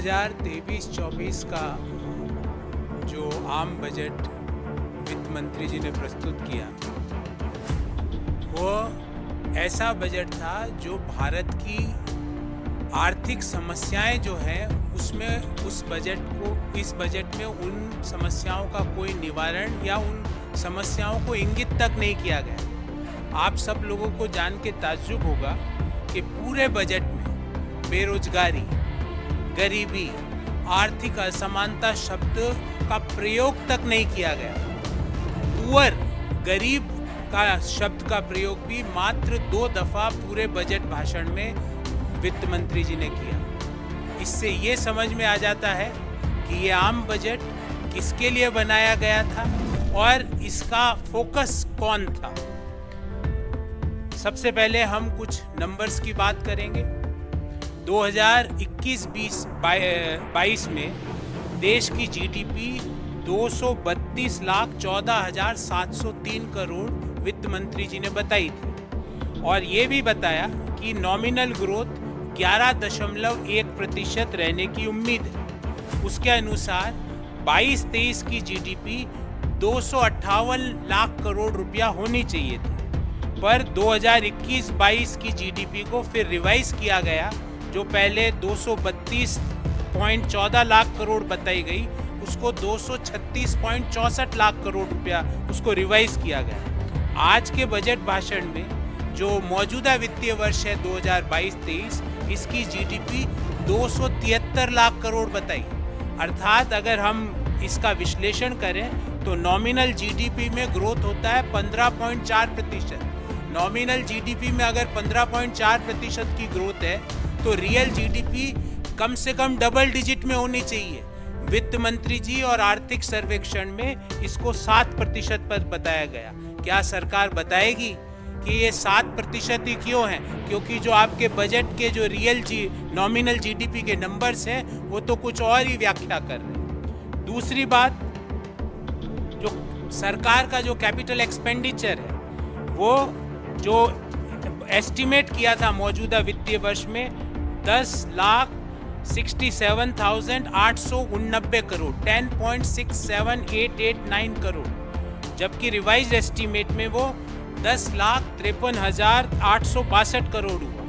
2023-24 का जो आम बजट वित्त मंत्री जी ने प्रस्तुत किया वो ऐसा बजट था जो भारत की आर्थिक समस्याएं जो हैं उसमें इस बजट में उन समस्याओं का कोई निवारण या उन समस्याओं को इंगित तक नहीं किया गया। आप सब लोगों को जान के ताज्जुब होगा कि पूरे बजट में बेरोजगारी, गरीबी, आर्थिक असमानता शब्द का प्रयोग तक नहीं किया गया। पुअर, गरीब का शब्द का प्रयोग भी मात्र 2 दफा पूरे बजट भाषण में वित्त मंत्री जी ने किया। इससे ये समझ में आ जाता है कि ये आम बजट किसके लिए बनाया गया था और इसका फोकस कौन था। सबसे पहले हम कुछ नंबर्स की बात करेंगे। 2021-22 में देश की जीडीपी 232,14,703 करोड़ वित्त मंत्री जी ने बताई थी और ये भी बताया कि नॉमिनल ग्रोथ 11.1% रहने की उम्मीद है। उसके अनुसार 22-23 की जीडीपी 258 लाख करोड़ रुपया होनी चाहिए थी, पर 2021-22 की जीडीपी को फिर रिवाइज किया गया। जो पहले 232.14 लाख करोड़ बताई गई उसको 236.64 लाख करोड़ रुपया उसको रिवाइज किया गया। आज के बजट भाषण में जो मौजूदा वित्तीय वर्ष है 2022-23, इसकी जीडीपी 273 लाख करोड़ बताई। अर्थात अगर हम इसका विश्लेषण करें तो नॉमिनल जीडीपी में ग्रोथ होता है 15.4%। नॉमिनल जीडीपी में अगर 15.4% की ग्रोथ है तो रियल जीडीपी कम से कम डबल डिजिट में होनी चाहिए। वित्त मंत्री जी और आर्थिक सर्वेक्षण में इसको 7% पर बताया गया। क्या सरकार बताएगी कि ये 7% ही क्यों है? क्योंकि जो आपके बजट के जो रियल नॉमिनल जीडीपी के नंबर्स हैं वो तो कुछ और ही व्याख्या कर रहे हैं। दूसरी बात, जो सरकार का जो कैपिटल एक्सपेंडिचर है वो जो एस्टिमेट किया था मौजूदा वित्तीय वर्ष में 10,67,889 करोड़ 10.67889 करोड़, जबकि रिवाइज एस्टिमेट में वो 10,53,862 करोड़ हुआ।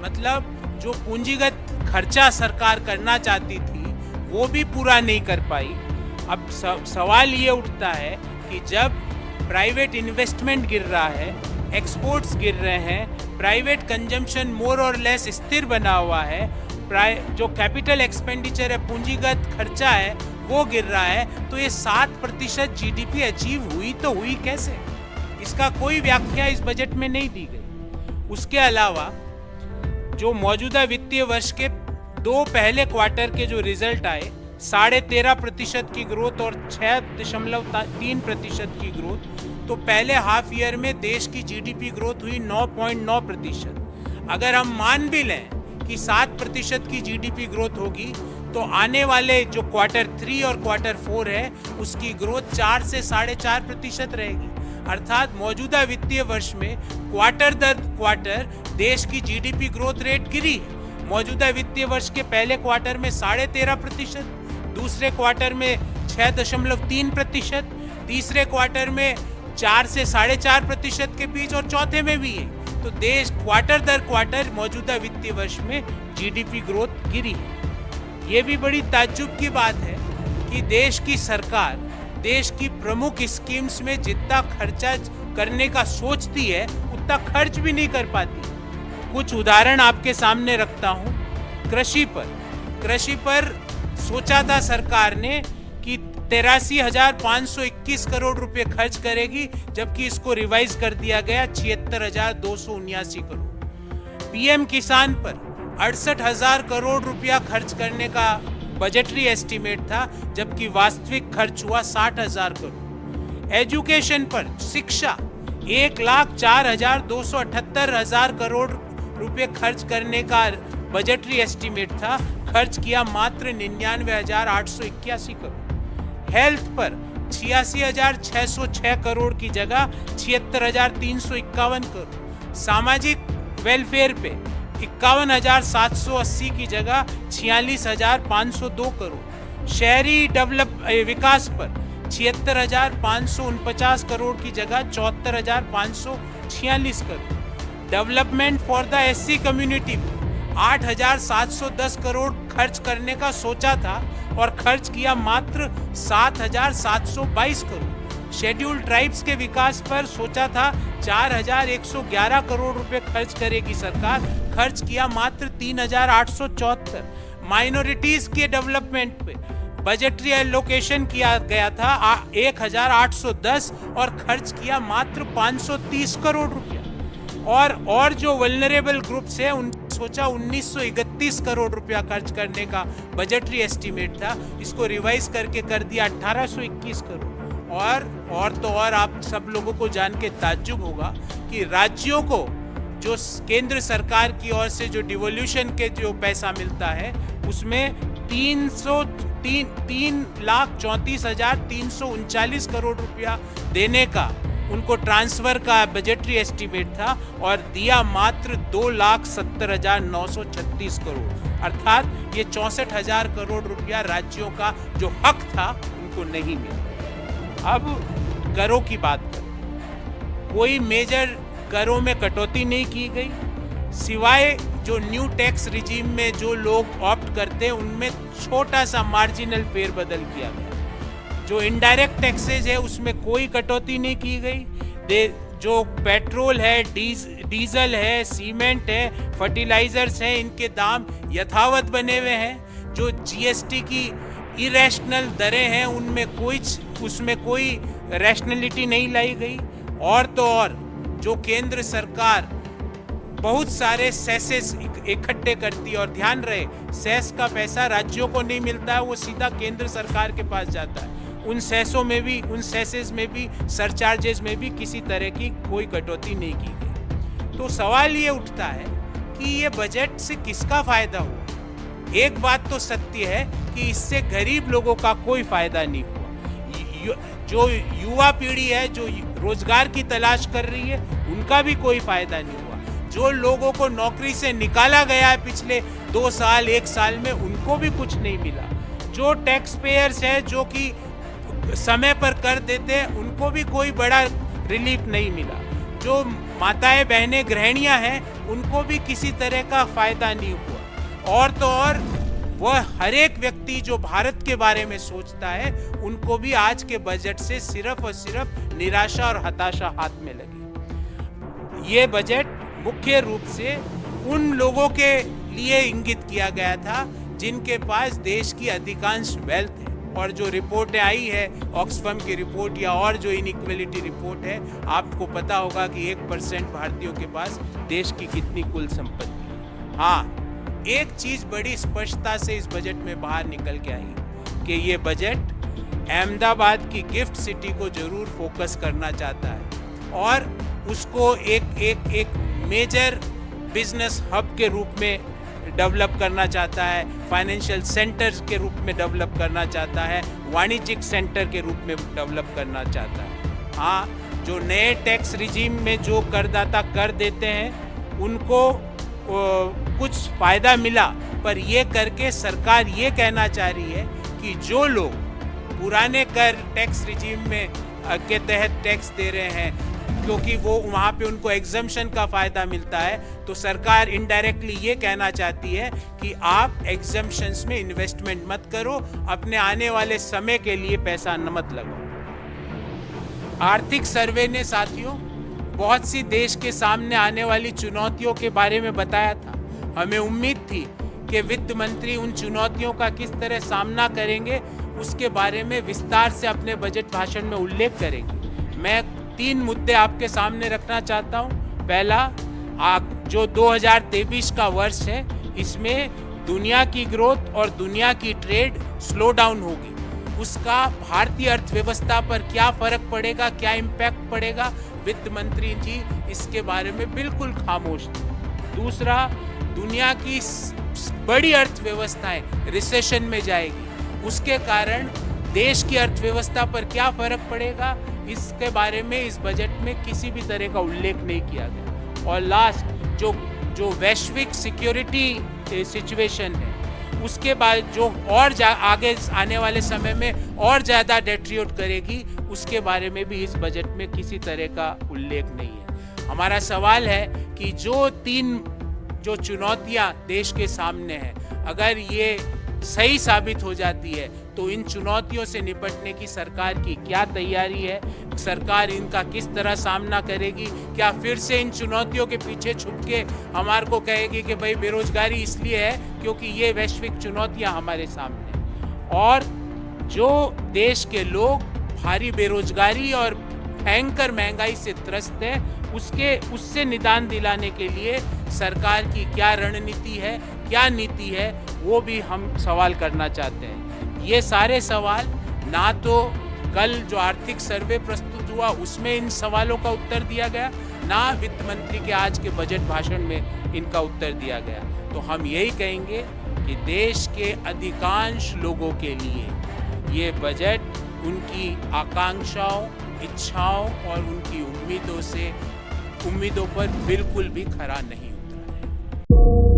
मतलब जो पूंजीगत खर्चा सरकार करना चाहती थी वो भी पूरा नहीं कर पाई। अब सवाल ये उठता है कि जब प्राइवेट इन्वेस्टमेंट गिर रहा है, एक्सपोर्ट्स गिर रहे हैं, प्राइवेट कंजम्पशन मोर और लेस स्थिर बना हुआ है, जो कैपिटल एक्सपेंडिचर है, पूंजीगत खर्चा है, वो गिर रहा है, तो ये 7% जीडीपी अचीव हुई तो हुई कैसे? इसका कोई व्याख्या इस बजट में नहीं दी गई। उसके अलावा जो मौजूदा वित्तीय वर्ष के 2 पहले क्वार्टर के जो रिजल्ट आए, 13.5% की ग्रोथ और 6.3% की ग्रोथ, तो पहले हाफ ईयर में देश की जीडीपी ग्रोथ हुई 9.9%। अगर हम मान भी लें कि 7% की जीडीपी ग्रोथ होगी तो आने वाले जो क्वार्टर 3 और क्वार्टर 4 है उसकी ग्रोथ 4 से 4.5% रहेगी। अर्थात मौजूदा वित्तीय वर्ष में क्वार्टर दर क्वार्टर देश की जीडीपी ग्रोथ रेट गिरी है। मौजूदा वित्तीय वर्ष के पहले क्वार्टर में 13.5%, दूसरे क्वार्टर में 6.3%, तीसरे क्वार्टर में 4 से 4.5% के बीच और चौथे में भी है। तो देश क्वार्टर दर क्वार्टर मौजूदा वित्तीय वर्ष में जीडीपी ग्रोथ गिरी है। ये भी बड़ी ताज्जुब की बात है कि देश की सरकार देश की प्रमुख स्कीम्स में जितना खर्चा करने का सोचती है उतना खर्च भी नहीं कर पाती। कुछ उदाहरण आपके सामने रखता हूँ। कृषि पर सोचा था सरकार ने कि 83,521 करोड़ रुपए खर्च करेगी, जबकि इसको रिवाइज कर दिया गया 76,279 करोड़। पीएम किसान पर 68,000 करोड़ रुपया खर्च करने का बजटरी एस्टीमेट था, जबकि वास्तविक खर्च हुआ 60,000 करोड़। एजुकेशन पर शिक्षा 1,04,278 करोड़ रुपए खर्च करने का बजटरी एस्टीमेट था, खर्च किया मात्र 99,881 करोड़। हेल्थ पर 86,606 करोड़ की जगह 76,351 करोड़। सामाजिक वेलफेयर पे 51,780 की जगह 46,502 करोड़। शहरी विकास पर 76,549 करोड़ की जगह 74,546 crore. Development for the SC community 8,710 crore खर्च करने का सोचा था और खर्च किया मात्र 7,722 करोड़। शेड्यूल ट्राइब्स के विकास पर सोचा था 4,111 करोड़ रुपए खर्च करेगी सरकार, खर्च किया मात्र 3,874। माइनॉरिटीज के डेवलपमेंट पे बजटरी एलोकेशन किया गया था 1,810 और खर्च किया मात्र 530 करोड़ रुपया। और जो वल्नरेबल ग्रुप्स है उन सोचा 1931 करोड़ रुपया खर्च करने का बजटरी एस्टीमेट था, इसको रिवाइज करके कर दिया 1821 करोड़। और आप सब लोगों को जान के ताज्जुब होगा कि राज्यों को जो केंद्र सरकार की ओर से जो डिवोल्यूशन के जो पैसा मिलता है उसमें 3,34,339 करोड़ रुपया देने का उनको ट्रांसफर का बजटरी एस्टीमेट था और दिया मात्र 2,70,936 करोड़, अर्थात ये 64,000 करोड़ रुपया राज्यों का जो हक था उनको नहीं मिला। अब करों की बात करते हैं। कोई मेजर करों में कटौती नहीं की गई, सिवाय जो न्यू टैक्स रिजीम में जो लोग ऑप्ट करते हैं उनमें छोटा सा मार्जिनल फेरबदल किया गया। जो इनडायरेक्ट टैक्सेज है उसमें कोई कटौती नहीं की गई। जो पेट्रोल है, डीजल है, सीमेंट है, फर्टिलाइजर्स हैं, इनके दाम यथावत बने हुए हैं। जो जीएसटी की इरेशनल दरें हैं उसमें कोई रैशनलिटी नहीं लाई गई। और जो केंद्र सरकार बहुत सारे सेसेस इकट्ठे करती है, और ध्यान रहे सेस का पैसा राज्यों को नहीं मिलता है, वो सीधा केंद्र सरकार के पास जाता है। उन सेसेस में भी सरचार्जेस में भी किसी तरह की कोई कटौती नहीं की गई। तो सवाल ये उठता है कि ये बजट से किसका फायदा हुआ। एक बात तो सत्य है कि इससे गरीब लोगों का कोई फायदा नहीं हुआ। जो युवा पीढ़ी है जो रोजगार की तलाश कर रही है उनका भी कोई फायदा नहीं हुआ। जो लोगों को नौकरी से निकाला गया है पिछले 2 साल 1 साल में उनको भी कुछ नहीं मिला। जो टैक्स पेयर्स है जो कि समय पर कर देते हैं उनको भी कोई बड़ा रिलीफ नहीं मिला। जो माताएं बहनें गृहिणियां हैं उनको भी किसी तरह का फायदा नहीं हुआ। और वह हर एक व्यक्ति जो भारत के बारे में सोचता है उनको भी आज के बजट से सिर्फ और सिर्फ निराशा और हताशा हाथ में लगी। ये बजट मुख्य रूप से उन लोगों के लिए इंगित किया गया था जिनके पास देश की अधिकांश वेल्थ है। और जो रिपोर्टें आई है ऑक्सफैम की रिपोर्ट या और जो इनइक्वालिटी रिपोर्ट है, आपको पता होगा कि 1% भारतीयों के पास देश की कितनी कुल संपत्ति है। हाँ, एक चीज बड़ी स्पष्टता से इस बजट में बाहर निकल के आई कि ये बजट अहमदाबाद की गिफ्ट सिटी को जरूर फोकस करना चाहता है और उसको एक मेजर बिजनेस हब के रूप में डेवलप करना चाहता है, फाइनेंशियल सेंटर के रूप में डेवलप करना चाहता है, वाणिज्यिक सेंटर के रूप में डेवलप करना चाहता है। हाँ, जो नए टैक्स रिजीम में जो करदाता कर देते हैं उनको कुछ फ़ायदा मिला, पर ये करके सरकार ये कहना चाह रही है कि जो लोग पुराने कर टैक्स रिजीम में के तहत टैक्स दे रहे हैं क्योंकि वो वहाँ पे उनको एग्जम्पशन का फ़ायदा मिलता है, तो सरकार इनडायरेक्टली ये कहना चाहती है कि आप एग्जम्पशंस में इन्वेस्टमेंट मत करो, अपने आने वाले समय के लिए पैसा न मत लगाओ। आर्थिक सर्वे ने साथियों बहुत सी देश के सामने आने वाली चुनौतियों के बारे में बताया था। हमें उम्मीद थी कि वित्त मंत्री उन चुनौतियों का किस तरह सामना करेंगे उसके बारे में विस्तार से अपने बजट भाषण में उल्लेख करेंगे। मैं 3 मुद्दे आपके सामने रखना चाहता हूं। पहला, जो 2023 का वर्ष है इसमें दुनिया की ग्रोथ और दुनिया की ट्रेड स्लो डाउन होगी, उसका भारतीय अर्थव्यवस्था पर क्या फर्क पड़ेगा, क्या इम्पैक्ट पड़ेगा, वित्त मंत्री जी इसके बारे में बिल्कुल खामोश थे। दूसरा, दुनिया की बड़ी अर्थव्यवस्थाएं रिसेशन में जाएगी, उसके कारण देश की अर्थव्यवस्था पर क्या फर्क पड़ेगा, इसके बारे में इस बजट में किसी भी तरह का उल्लेख नहीं किया गया। और लास्ट, जो जो वैश्विक सिक्योरिटी सिचुएशन है उसके बाद जो और आगे आने वाले समय में और ज़्यादा डेट्रियोट करेगी, उसके बारे में भी इस बजट में किसी तरह का उल्लेख नहीं है। हमारा सवाल है कि जो चुनौतियां देश के सामने हैं, अगर ये सही साबित हो जाती है तो इन चुनौतियों से निपटने की सरकार की क्या तैयारी है, सरकार इनका किस तरह सामना करेगी। क्या फिर से इन चुनौतियों के पीछे छुप के हमारे को कहेगी कि भाई बेरोजगारी इसलिए है क्योंकि ये वैश्विक चुनौतियां हमारे सामने हैं, और जो देश के लोग भारी बेरोजगारी और भयंकर महंगाई से त्रस्त है उससे निदान दिलाने के लिए सरकार की क्या रणनीति है, क्या नीति है, वो भी हम सवाल करना चाहते हैं। ये सारे सवाल ना तो कल जो आर्थिक सर्वे प्रस्तुत हुआ उसमें इन सवालों का उत्तर दिया गया, ना वित्त मंत्री के आज के बजट भाषण में इनका उत्तर दिया गया। तो हम यही कहेंगे कि देश के अधिकांश लोगों के लिए ये बजट उनकी आकांक्षाओं, इच्छाओं और उनकी उम्मीदों पर बिल्कुल भी खरा नहीं उतरा है।